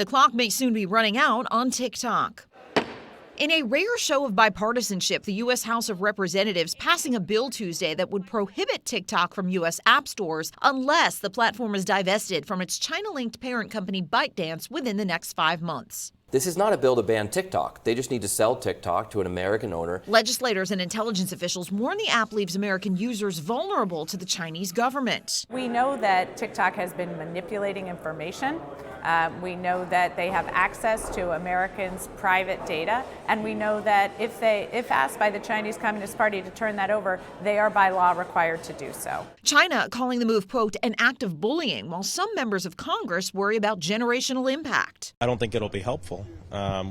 The clock may soon be running out on TikTok. In a rare show of bipartisanship, the U.S. House of Representatives passing a bill Tuesday that would prohibit TikTok from U.S. app stores unless the platform is divested from its China-linked parent company ByteDance within the next 5 months. This is not a bill to ban TikTok. They just need to sell TikTok to an American owner. Legislators and intelligence officials warn the app leaves American users vulnerable to the Chinese government. We know that TikTok has been manipulating information. We know that they have access to Americans' private data, and we know that if asked by the Chinese Communist Party to turn that over, they are by law required to do so. China calling the move, quote, an act of bullying, while some members of Congress worry about generational impact. I don't think it'll be helpful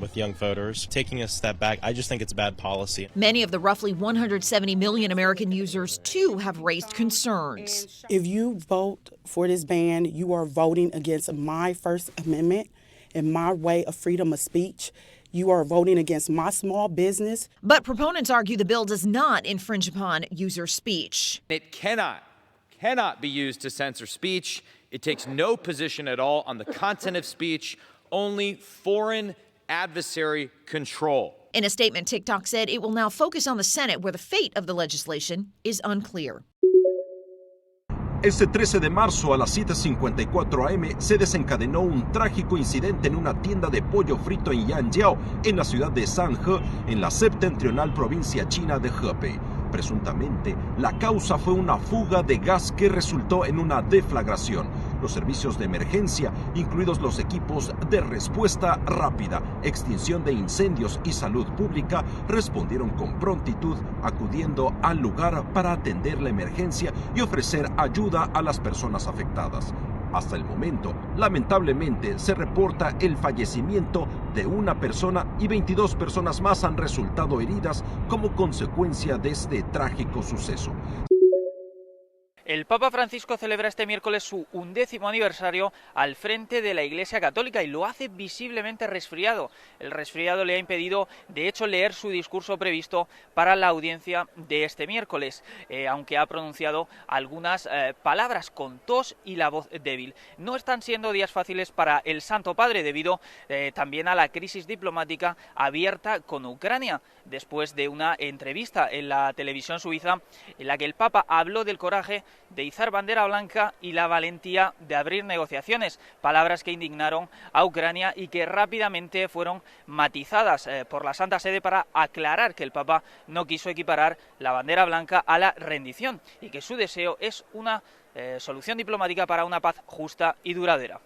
with young voters. Taking a step back, I just think it's bad policy. Many of the roughly 170 million American users, too, have raised concerns. If you vote for this ban, you are voting against my First Amendment and my way of freedom of speech. You are voting against my small business. But proponents argue the bill does not infringe upon user speech. It cannot be used to censor speech. It takes no position at all on the content of speech, only foreign adversary control. In a statement, TikTok said it will now focus on the Senate, where the fate of the legislation is unclear. Este 13 de marzo a las 7:54 am se desencadenó un trágico incidente en una tienda de pollo frito en Yanjiao, en la ciudad de Sanhe, en la septentrional provincia china de Hebei. Presuntamente, la causa fue una fuga de gas que resultó en una deflagración. Los servicios de emergencia, incluidos los equipos de respuesta rápida, extinción de incendios y salud pública, respondieron con prontitud, acudiendo al lugar para atender la emergencia y ofrecer ayuda a las personas afectadas. Hasta el momento, lamentablemente, se reporta el fallecimiento de una persona y 22 personas más han resultado heridas como consecuencia de este trágico suceso. El Papa Francisco celebra este miércoles su 11º aniversario al frente de la Iglesia Católica y lo hace visiblemente resfriado. El resfriado le ha impedido, de hecho, leer su discurso previsto para la audiencia de este miércoles, aunque ha pronunciado algunas palabras con tos y la voz débil. No están siendo días fáciles para el Santo Padre debido también a la crisis diplomática abierta con Ucrania, después de una entrevista en la televisión suiza en la que el Papa habló del coraje de izar bandera blanca y la valentía de abrir negociaciones, palabras que indignaron a Ucrania y que rápidamente fueron matizadas por la Santa Sede para aclarar que el Papa no quiso equiparar la bandera blanca a la rendición y que su deseo es una solución diplomática para una paz justa y duradera.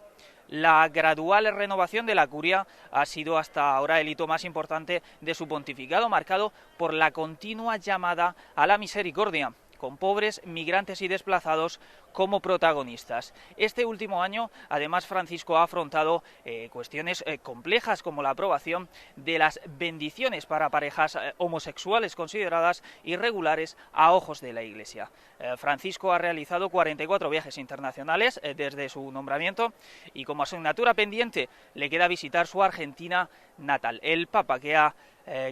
La gradual renovación de la curia ha sido hasta ahora el hito más importante de su pontificado, marcado por la continua llamada a la misericordia, con pobres, migrantes y desplazados como protagonistas. Este último año, además, Francisco ha afrontado cuestiones complejas como la aprobación de las bendiciones para parejas homosexuales consideradas irregulares a ojos de la Iglesia. Francisco ha realizado 44 viajes internacionales desde su nombramiento y como asignatura pendiente le queda visitar su Argentina natal. El Papa, que ha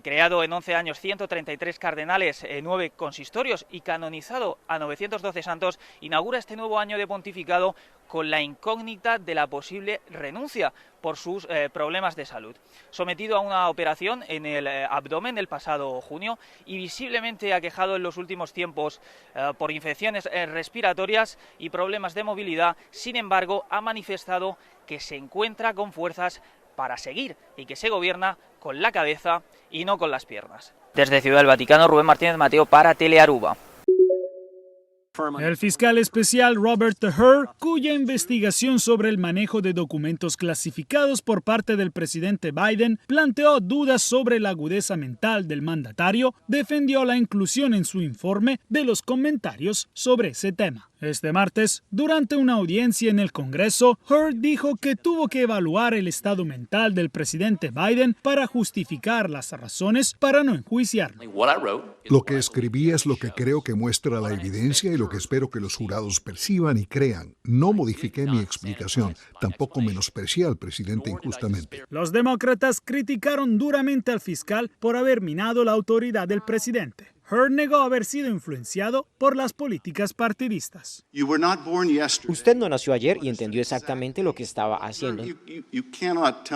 creado en 11 años 133 cardenales, 9 consistorios y canonizado a 912 santos, inaugura este nuevo año de pontificado con la incógnita de la posible renuncia por sus problemas de salud. Sometido a una operación en el abdomen el pasado junio y visiblemente aquejado en los últimos tiempos por infecciones respiratorias y problemas de movilidad, sin embargo, ha manifestado que se encuentra con fuerzas para seguir y que se gobierna con la cabeza y no con las piernas. Desde Ciudad del Vaticano, Rubén Martínez Mateo para Telearuba. El fiscal especial Robert Hur, cuya investigación sobre el manejo de documentos clasificados por parte del presidente Biden planteó dudas sobre la agudeza mental del mandatario, defendió la inclusión en su informe de los comentarios sobre ese tema. Este martes, durante una audiencia en el Congreso, Hur dijo que tuvo que evaluar el estado mental del presidente Biden para justificar las razones para no enjuiciarlo. Lo que escribí es lo que creo que muestra la evidencia y lo que espero que los jurados perciban y crean. No modifiqué mi explicación, tampoco menosprecié al presidente injustamente. Los demócratas criticaron duramente al fiscal por haber minado la autoridad del presidente. Hur negó haber sido influenciado por las políticas partidistas. Usted no nació ayer y entendió exactamente lo que estaba haciendo.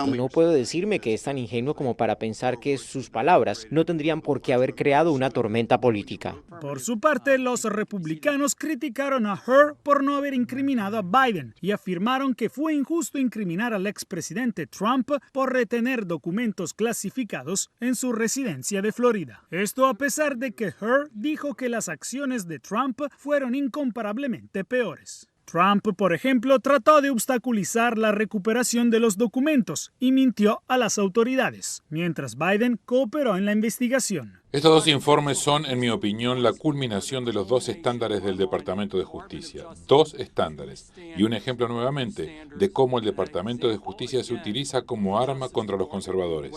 No puedo decirme que es tan ingenuo como para pensar que sus palabras no tendrían por qué haber creado una tormenta política. Por su parte, los republicanos criticaron a Hur por no haber incriminado a Biden y afirmaron que fue injusto incriminar al expresidente Trump por retener documentos clasificados en su residencia de Florida. Esto a pesar de que Hur dijo que las acciones de Trump fueron incomparablemente peores. Trump, por ejemplo, trató de obstaculizar la recuperación de los documentos y mintió a las autoridades, mientras Biden cooperó en la investigación. Estos dos informes son, en mi opinión, la culminación de los dos estándares del Departamento de Justicia. Dos estándares. Y un ejemplo nuevamente de cómo el Departamento de Justicia se utiliza como arma contra los conservadores.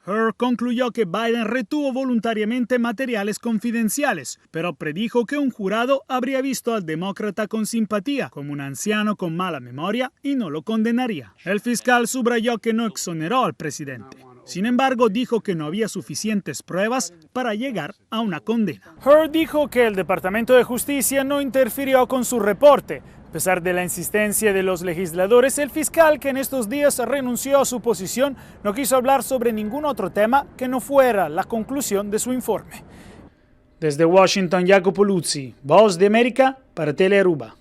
Hur concluyó que Biden retuvo voluntariamente materiales confidenciales, pero predijo que un jurado habría visto al demócrata con simpatía, como un anciano con mala memoria, y no lo condenaría. El fiscal subrayó que no exoneró al presidente. Sin embargo, dijo que no había suficientes pruebas para llegar a una condena. Hur dijo que el Departamento de Justicia no interfirió con su reporte. A pesar de la insistencia de los legisladores, el fiscal, que en estos días renunció a su posición, no quiso hablar sobre ningún otro tema que no fuera la conclusión de su informe. Desde Washington, Jacopo Luzzi, Voz de América, para Telearuba.